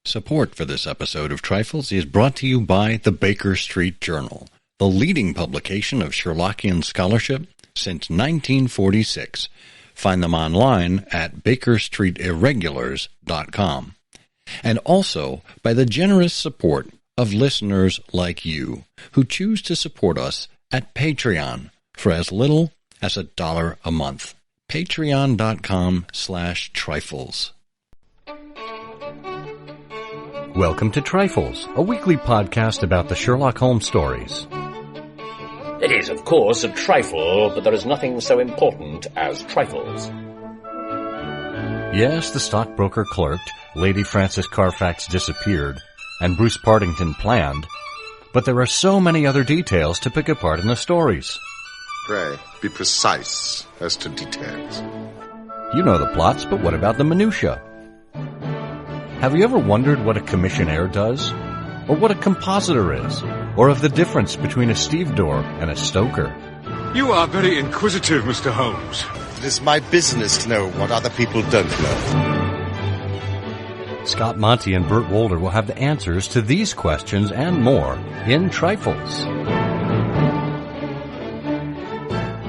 Support for this episode of Trifles is brought to you by the Baker Street Journal, the leading publication of Sherlockian scholarship since 1946. Find them online at bakerstreetirregulars.com. And also by the generous support of listeners like you who choose to support us at Patreon for as little as $1 a month. Patreon.com/trifles. Welcome to Trifles, a weekly podcast about the Sherlock Holmes stories. It is, of course, a trifle, but there is nothing so important as trifles. Yes, the stockbroker clerked, Lady Frances Carfax disappeared, and Bruce Partington planned, but there are so many other details to pick apart in the stories. Pray, be precise as to details. You know the plots, but what about the minutiae? Have you ever wondered what a commissionaire does? Or what a compositor is? Or of the difference between a stevedore and a stoker? You are very inquisitive, Mr. Holmes. It is my business to know what other people don't know. Scott Monty and Burt Wolder will have the answers to these questions and more in Trifles.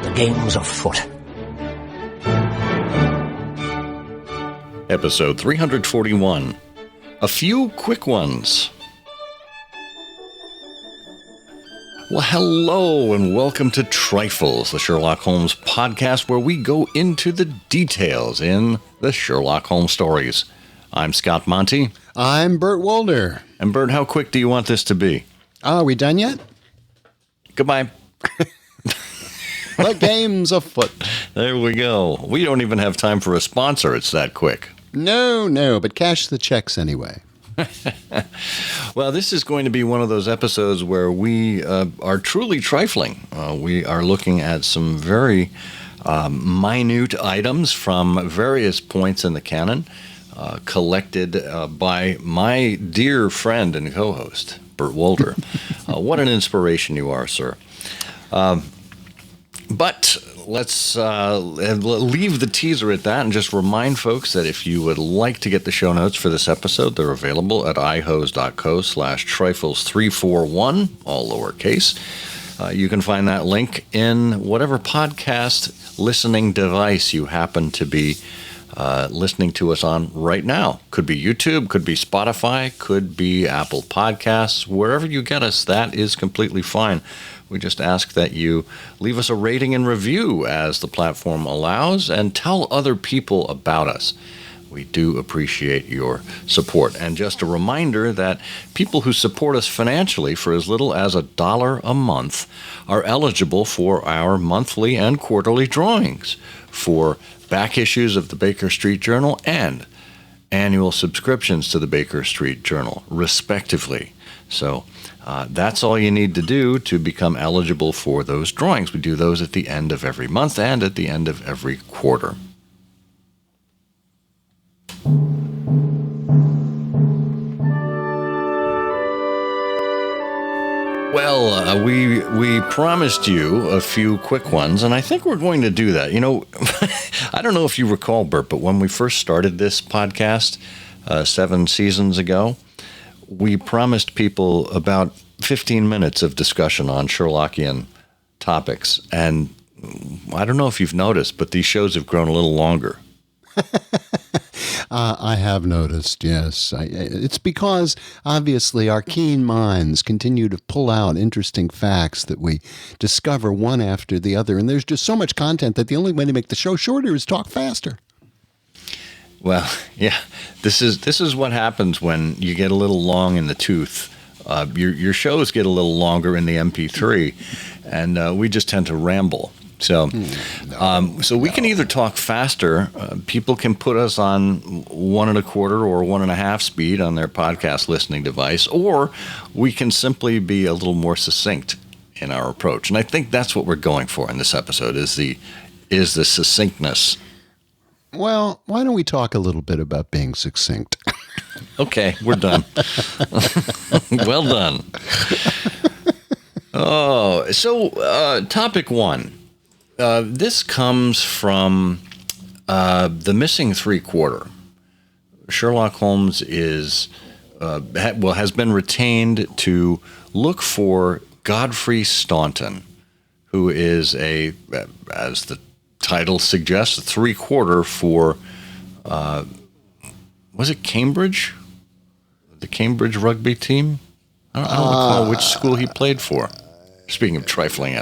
The game's afoot. Episode 341. A few quick ones. Well, hello and welcome to Trifles, the Sherlock Holmes podcast where we go into the details in the Sherlock Holmes stories. I'm Scott Monty. I'm Burt Wolder. And Burt, how quick do you want this to be? Are we done yet? Goodbye. The game's afoot. There we go. We don't even have time for a sponsor. It's that quick. No, but cash the checks anyway. Well, this is going to be one of those episodes where we are truly trifling. We are looking at some very minute items from various points in the canon, collected by my dear friend and co-host, Burt Wolder. What an inspiration you are, sir. But let's leave the teaser at that and just remind folks that if you would like to get the show notes for this episode, they're available at ihose.co/trifles341, all lowercase. You can find that link in whatever podcast listening device you happen to be listening to us on right now. Could be YouTube, could be Spotify, could be Apple Podcasts. Wherever you get us, that is completely fine. We just ask that you leave us a rating and review as the platform allows and tell other people about us. We do appreciate your support. And just a reminder that people who support us financially for as little as $1 a month are eligible for our monthly and quarterly drawings for back issues of the Baker Street Journal and annual subscriptions to the Baker Street Journal, respectively. So that's all you need to do to become eligible for those drawings. We do those at the end of every month and at the end of every quarter. Well, we promised you a few quick ones, and I think we're going to do that. You know, I don't know if you recall, Burt, but when we first started this podcast 7 seasons ago, we promised people about 15 minutes of discussion on Sherlockian topics. And I don't know if you've noticed, but these shows have grown a little longer. I have noticed, yes. It's because, obviously, our keen minds continue to pull out interesting facts that we discover one after the other. And there's just so much content that the only way to make the show shorter is talk faster. Well, yeah, this is what happens when you get a little long in the tooth. Your shows get a little longer in the MP3, and we just tend to ramble. So, so we can either talk faster. People can put us on 1 1/4 or 1 1/2 speed on their podcast listening device, or we can simply be a little more succinct in our approach. And I think that's what we're going for in this episode: is the succinctness. Well, why don't we talk a little bit about being succinct? Okay, we're done. Well done. Oh, so topic 1. This comes from The Missing Three-Quarter. Sherlock Holmes is has been retained to look for Godfrey Staunton, who is as the title suggests, a 3/4 for, was it Cambridge? The Cambridge rugby team? I don't recall which school he played for. Speaking of trifling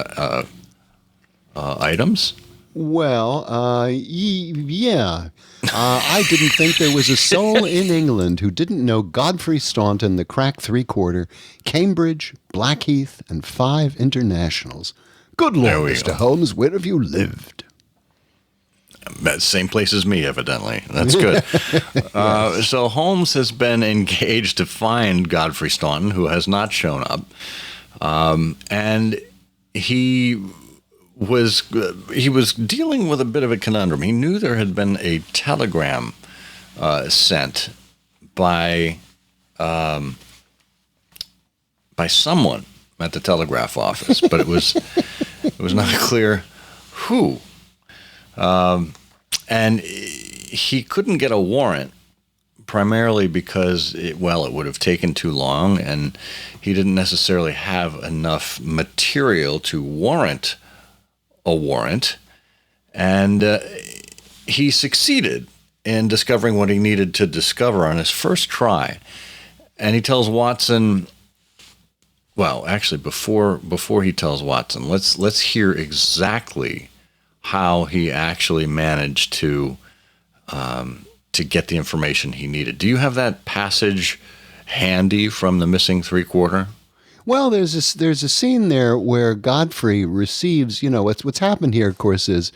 items. Well, yeah. I didn't think there was a soul in England who didn't know Godfrey Staunton, the crack 3/4, Cambridge, Blackheath, and 5 internationals. Good Lord, Mr. Holmes, where have you lived? Same place as me, evidently. That's good. Yes. So Holmes has been engaged to find Godfrey Staunton, who has not shown up. And he was dealing with a bit of a conundrum. He knew there had been a telegram sent by someone at the telegraph office, but it was not clear who. And he couldn't get a warrant, primarily because it would have taken too long, and he didn't necessarily have enough material to warrant a warrant. And he succeeded in discovering what he needed to discover on his first try. And he tells Watson, well, actually, before he tells Watson, let's hear exactly how he actually managed to get the information he needed. Do you have that passage handy from the missing 3/4? Well, there's a scene there where Godfrey receives, what's happened here, of course, is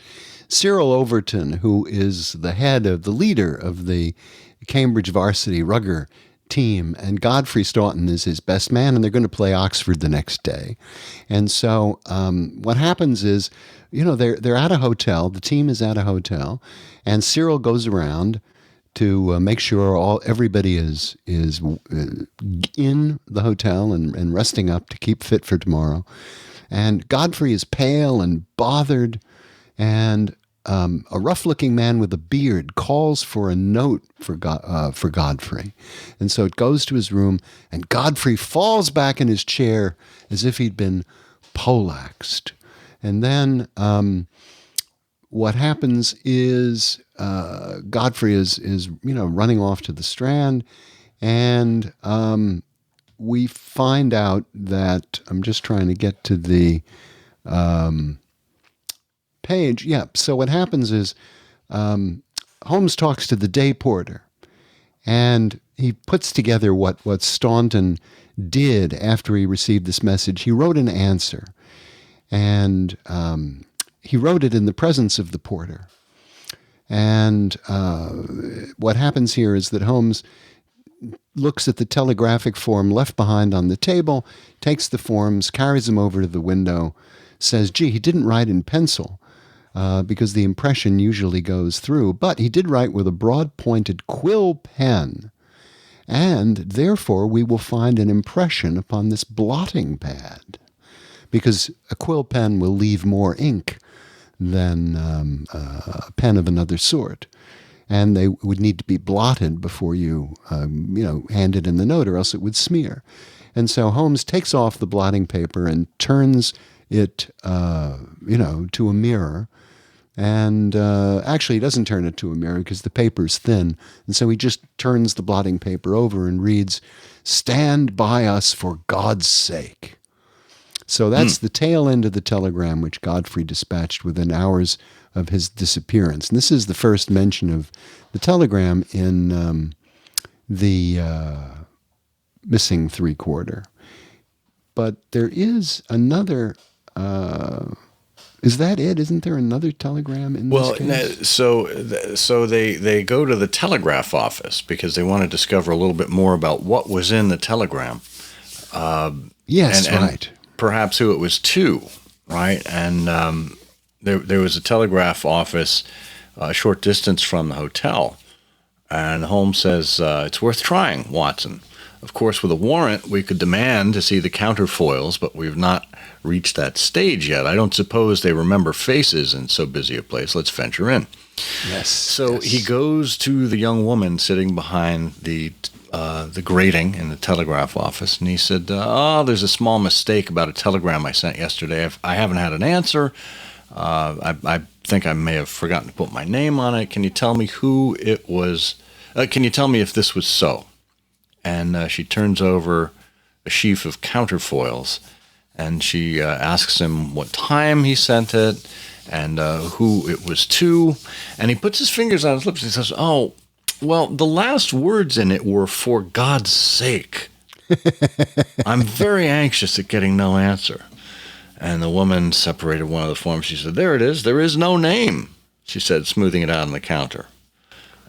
Cyril Overton, who is the leader of the Cambridge varsity rugger team, and Godfrey Staunton is his best man, and they're going to play Oxford the next day. And so what happens is, they're at a hotel, the team is at a hotel, and Cyril goes around to make sure everybody is in the hotel and resting up to keep fit for tomorrow. And Godfrey is pale and bothered, and a rough-looking man with a beard calls for a note for Godfrey. And so it goes to his room, and Godfrey falls back in his chair as if he'd been poleaxed. And then what happens is Godfrey is running off to the Strand, and we find out that, I'm just trying to get to the page. Yeah, so what happens is Holmes talks to the day porter, and he puts together what Staunton did after he received this message. He wrote an answer, and he wrote it in the presence of the porter. And what happens here is that Holmes looks at the telegraphic form left behind on the table, takes the forms, carries them over to the window, says, gee, he didn't write in pencil because the impression usually goes through, but he did write with a broad-pointed quill pen, and therefore we will find an impression upon this blotting pad, because a quill pen will leave more ink than a pen of another sort. And they would need to be blotted before you, hand it in the note, or else it would smear. And so Holmes takes off the blotting paper and turns it, to a mirror. And actually, he doesn't turn it to a mirror because the paper's thin. And so he just turns the blotting paper over and reads, "Stand by us for God's sake." So that's the tail end of the telegram which Godfrey dispatched within hours of his disappearance. And this is the first mention of the telegram in the missing 3/4. But there is another... is that it? Isn't there another telegram in this case? So they go to the telegraph office because they want to discover a little bit more about what was in the telegram. Yes, right. And perhaps who it was to, right? And there was a telegraph office a short distance from the hotel. And Holmes says, it's worth trying, Watson. Of course, with a warrant, we could demand to see the counterfoils, but we've not reached that stage yet. I don't suppose they remember faces in so busy a place. Let's venture in. Yes. So he goes to the young woman sitting behind the the grating in the telegraph office, and he said, there's a small mistake about a telegram I sent yesterday. I haven't had an answer. I think I may have forgotten to put my name on it. Can you tell me who it was? Can you tell me if this was so? And she turns over a sheaf of counterfoils, and she asks him what time he sent it and who it was to. And he puts his fingers on his lips and he says, oh, well, the last words in it were, "For God's sake." I'm very anxious at getting no answer. And the woman separated one of the forms. She said, "There it is. There is no name," she said, smoothing it out on the counter.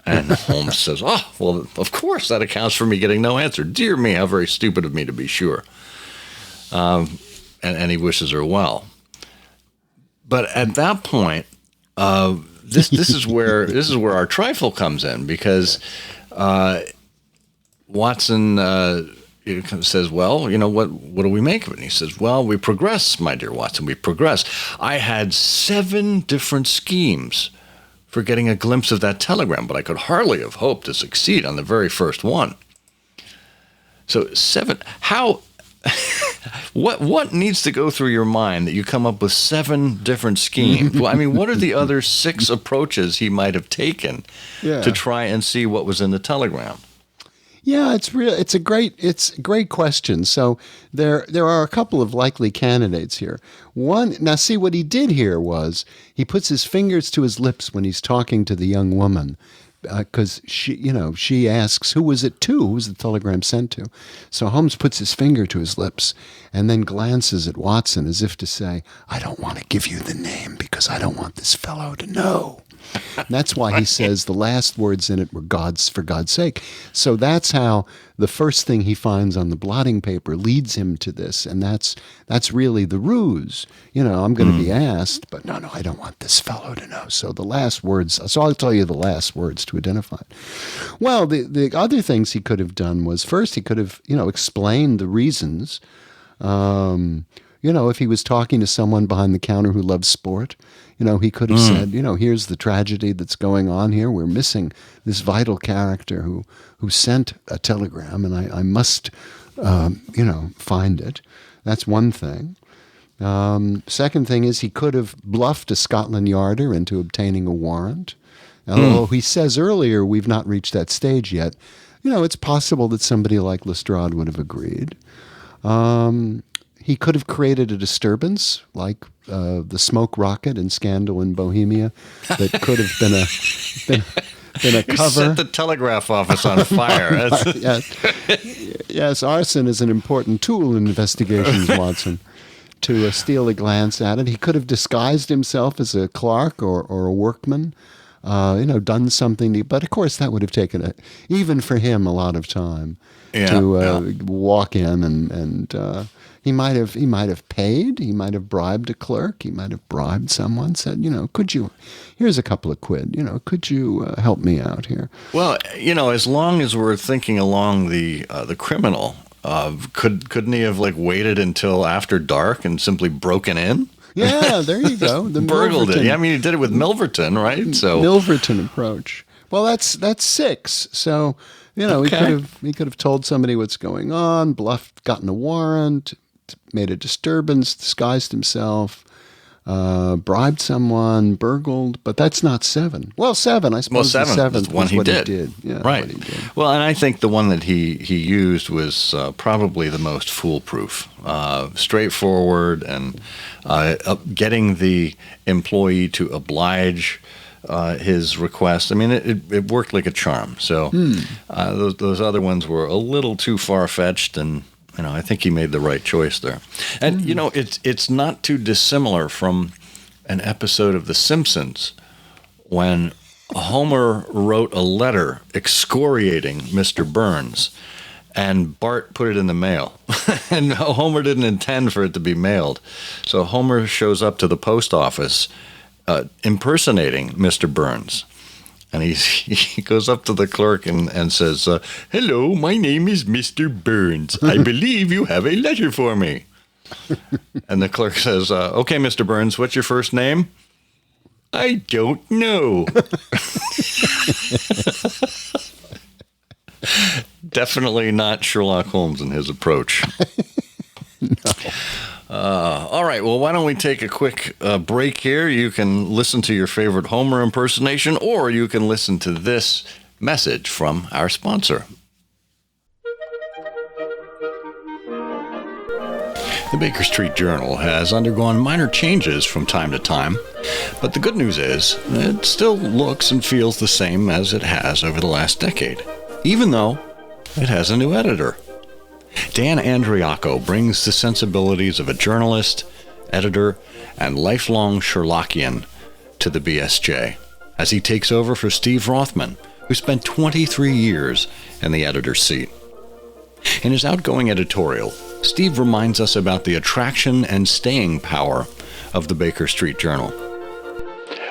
And Holmes says, "Oh, well, of course, that accounts for me getting no answer. Dear me, how very stupid of me to be sure." And he wishes her well. But at that point, this is where our trifle comes in, because Watson says, "Well, what do we make of it?" And he says, "Well, we progress, my dear Watson, we progress. I had 7 different schemes for getting a glimpse of that telegram, but I could hardly have hoped to succeed on the very first one." So 7, how, what needs to go through your mind that you come up with 7 different schemes? Well, I mean, what are the other 6 approaches he might have taken to try and see what was in the telegram? Yeah, it's a great question. So there are a couple of likely candidates here. One, now see what he did here was he puts his fingers to his lips when he's talking to the young woman, because she asks, "Who was it to? Who was the telegram sent to?" So Holmes puts his finger to his lips and then glances at Watson as if to say, "I don't want to give you the name because I don't want this fellow to know." And that's why he says the last words in it were "for God's sake." So that's how the first thing he finds on the blotting paper leads him to this, and that's really the ruse. I'm going to be asked, but no, I don't want this fellow to know. So the last words. So I'll tell you the last words to identify it. Well, the other things he could have done was, first he could have explained the reasons. If he was talking to someone behind the counter who loves sport, he could have said, "Here's the tragedy that's going on here. We're missing this vital character who sent a telegram, and I must, find it." That's one thing. Second thing is he could have bluffed a Scotland Yarder into obtaining a warrant. Although he says earlier we've not reached that stage yet, it's possible that somebody like Lestrade would have agreed. He could have created a disturbance like the smoke rocket in Scandal in Bohemia that could have been a cover. Set the telegraph office on fire. Yes, arson is an important tool in investigations, Watson. To steal a glance at it. He could have disguised himself as a clerk or a workman, done something. But of course, that would have taken, even for him, a lot of time to walk in and he might have paid. He might have bribed a clerk. He might have bribed someone. Said, could you? Here's a couple of quid. Could you help me out here? Well, as long as we're thinking along the criminal. Couldn't he have waited until after dark and simply broken in? Yeah, there you go. The burgled it. Yeah, I mean, he did it with Milverton, right? So Milverton approach. Well, that's 6. So he could have told somebody what's going on, bluffed, gotten a warrant, made a disturbance, disguised himself, bribed someone, burgled, but that's not 7. Well, 7, I suppose. Well, 7 is the one he did. Yeah, right. What he did. Well, and I think the one that he used was probably the most foolproof, straightforward, and getting the employee to oblige his request. I mean, it worked like a charm. So those other ones were a little too far-fetched, and I think he made the right choice there. And, it's not too dissimilar from an episode of The Simpsons when Homer wrote a letter excoriating Mr. Burns, and Bart put it in the mail. And Homer didn't intend for it to be mailed. So Homer shows up to the post office impersonating Mr. Burns. And he goes up to the clerk and says, "Hello, my name is Mr. Burns. I believe you have a letter for me." And the clerk says, "Okay, Mr. Burns, what's your first name?" "I don't know." Definitely not Sherlock Holmes in his approach. All right, well, why don't we take a quick break here? You can listen to your favorite Homer impersonation, or you can listen to this message from our sponsor. The Baker Street Journal has undergone minor changes from time to time, but the good news is it still looks and feels the same as it has over the last decade, even though it has a new editor. Dan Andriacco brings the sensibilities of a journalist, editor, and lifelong Sherlockian to the BSJ as he takes over for Steve Rothman, who spent 23 years in the editor's seat. In his outgoing editorial, Steve reminds us about the attraction and staying power of the Baker Street Journal.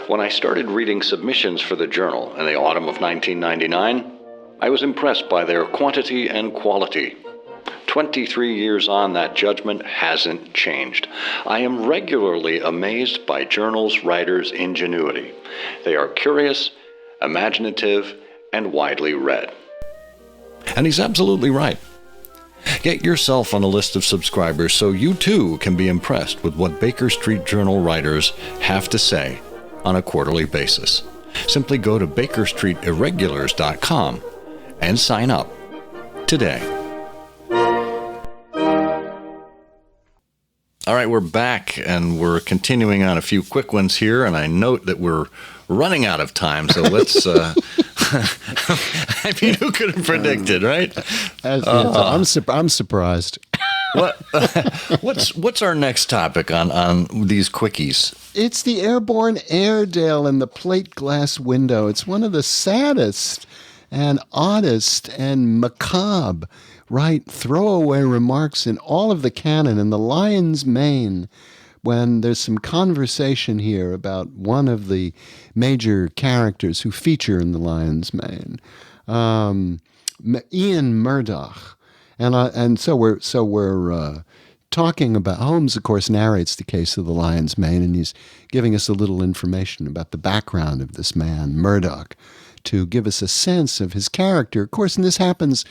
When I started reading submissions for the Journal in the autumn of 1999, I was impressed by their quantity and quality. 23 years on, that judgment hasn't changed. I am regularly amazed by Journal's writers' ingenuity. They are curious, imaginative, and widely read. And he's absolutely right. Get yourself on a list of subscribers so you too can be impressed with what Baker Street Journal writers have to say on a quarterly basis. Simply go to bakerstreetirregulars.com and sign up today. All right, we're back, and we're continuing on a few quick ones here, and I note that we're running out of time, so let's... I mean, who could have predicted, right? I'm surprised. What's our next topic on these quickies? It's the airborne Airedale and the plate glass window. It's one of the saddest and oddest and macabre, right, throwaway remarks in all of the canon. In the Lion's Mane, when there's some conversation here about one of the major characters who feature in the Lion's Mane, Ian Murdoch, and so we're talking about Holmes. Of course, narrates the case of the Lion's Mane, and he's giving us a little information about the background of this man Murdoch to give us a sense of his character. Of course, and this happens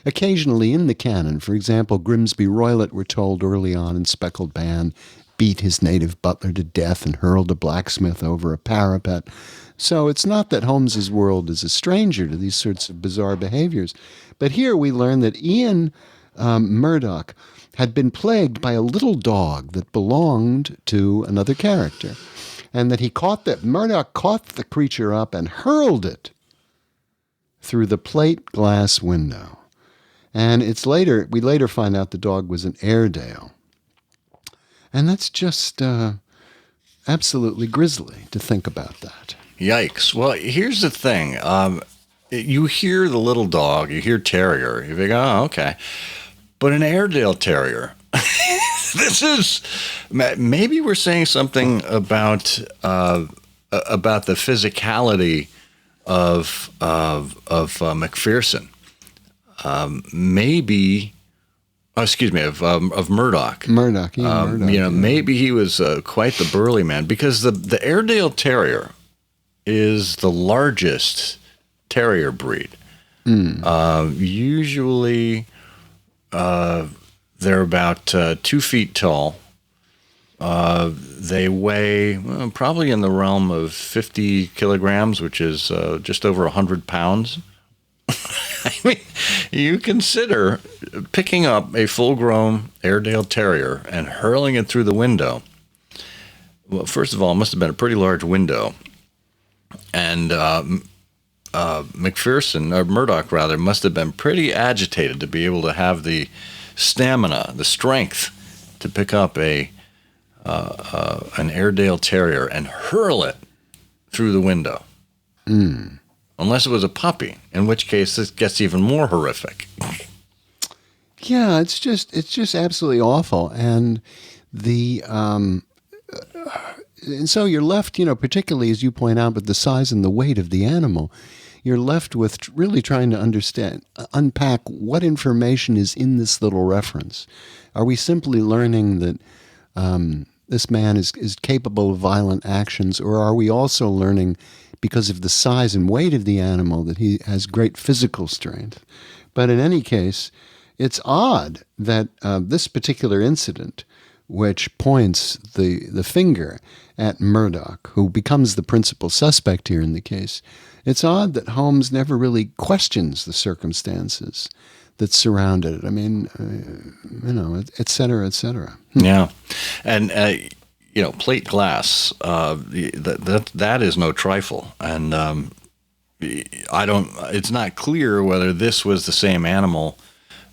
occasionally in the canon. For example, Grimsby Roylott, we're told early on in Speckled Band, beat his native butler to death and hurled a blacksmith over a parapet. So it's not that Holmes's world is a stranger to these sorts of bizarre behaviors. But here we learn that Ian Murdoch had been plagued by a little dog that belonged to another character, and that Murdoch caught the creature up and hurled it through the plate glass window. And we later find out the dog was an Airedale. And that's just absolutely grisly to think about that. Yikes. Well, here's the thing. You hear the little dog, you hear terrier, you think, oh, okay. But an Airedale terrier, maybe we're saying something about the physicality of McPherson. Of Murdoch. Murdoch. Maybe he was quite the burly man, because the Airedale Terrier is the largest terrier breed. Usually, they're about 2 feet tall. They weigh probably in the realm of 50 kilograms, which is just over 100 pounds. I mean, you consider picking up a full-grown Airedale Terrier and hurling it through the window. Well, first of all, it must have been a pretty large window. And Murdoch must have been pretty agitated to be able to have the stamina, the strength to pick up an Airedale Terrier and hurl it through the window. Unless it was a puppy, in which case this gets even more horrific. Yeah, it's just absolutely awful. And and so you're left, particularly as you point out, with the size and the weight of the animal, you're left with really trying to unpack what information is in this little reference. Are we simply learning that this man is capable of violent actions, or are we also learning, because of the size and weight of the animal, that he has great physical strength? But in any case, it's odd that this particular incident, which points the finger at Murdoch, who becomes the principal suspect here in the case, it's odd that Holmes never really questions the circumstances that surrounded it. I mean, et cetera, et cetera. Yeah. And, plate glass, that is no trifle. And it's not clear whether this was the same animal,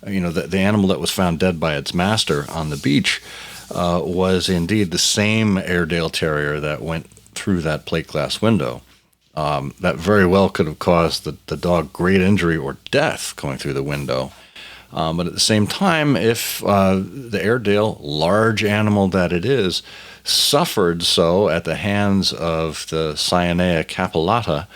the animal that was found dead by its master on the beach was indeed the same Airedale Terrier that went through that plate glass window. That very well could have caused the dog great injury or death going through the window. But at the same time, if the Airedale, large animal that it is, suffered so at the hands of the Cyanea capillata,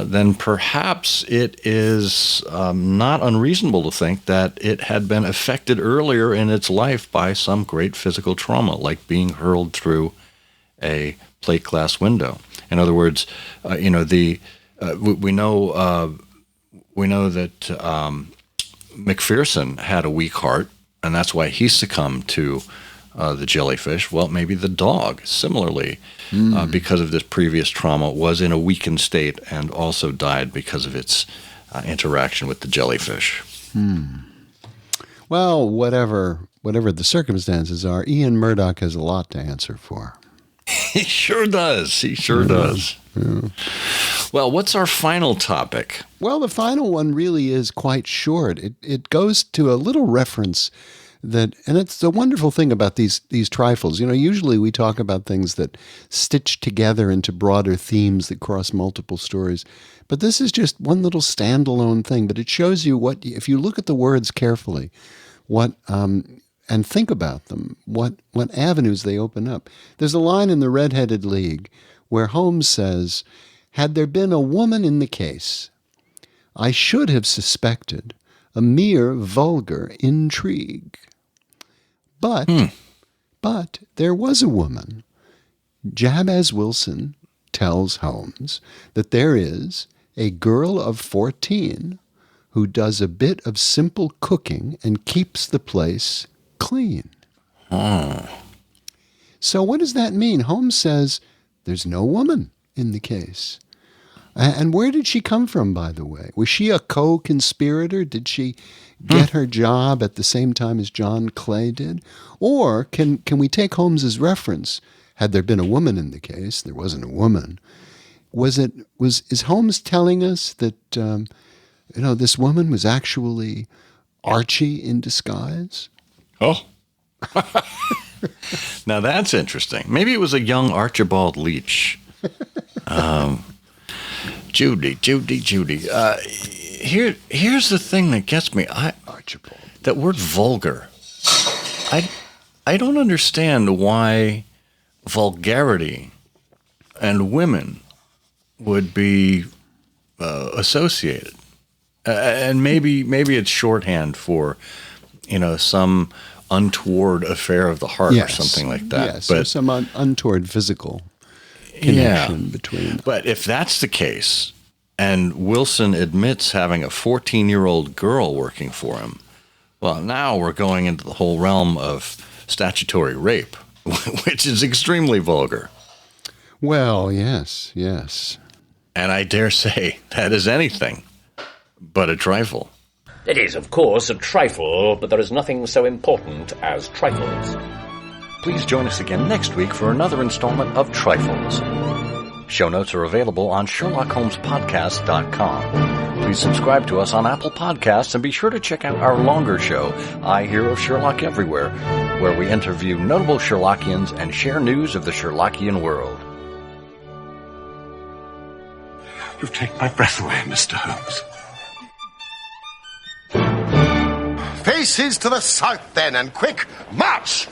then perhaps it is not unreasonable to think that it had been affected earlier in its life by some great physical trauma, like being hurled through a plate glass window. In other words, we know that McPherson had a weak heart, and that's why he succumbed to the jellyfish. Well, maybe the dog, similarly, because of this previous trauma, was in a weakened state and also died because of its interaction with the jellyfish. Well, whatever the circumstances are, Ian Murdoch has a lot to answer for. He sure does. He sure does. Yeah. Well, what's our final topic? Well, the final one really is quite short. It goes to a little reference and it's the wonderful thing about these trifles. Usually we talk about things that stitch together into broader themes that cross multiple stories. But this is just one little standalone thing. But it shows you if you look at the words carefully, and think about them, what avenues they open up. There's a line in The Red-Headed League where Holmes says, "Had there been a woman in the case, I should have suspected a mere vulgar intrigue. But there was a woman. Jabez Wilson tells Holmes that there is a girl of 14 who does a bit of simple cooking and keeps the place clean." So what does that mean? Holmes says there's no woman in the case. And where did she come from, by the way? Was she a co-conspirator? Did she get her job at the same time as John Clay did? Or can we take Holmes's reference? Had there been a woman in the case, there wasn't a woman. Is Holmes telling us that this woman was actually Archie in disguise? Oh. Now that's interesting. Maybe it was a young Archibald Leach. Judy. Here's the thing that gets me. Archibald. That word vulgar. I don't understand why vulgarity and women would be associated. And maybe it's shorthand for, some untoward affair of the heart or something like that. Yes, but some untoward physical connection between. But if that's the case, and Wilson admits having a 14-year-old girl working for him, well, now we're going into the whole realm of statutory rape, which is extremely vulgar. Well, yes. And I dare say that is anything but a trifle. It is, of course, a trifle, but there is nothing so important as trifles. Please join us again next week for another installment of Trifles. Show notes are available on SherlockHolmesPodcast.com. Please subscribe to us on Apple Podcasts and be sure to check out our longer show, I Hear of Sherlock Everywhere, where we interview notable Sherlockians and share news of the Sherlockian world. You've taken my breath away, Mr. Holmes. Faces to the south, then, and quick, march!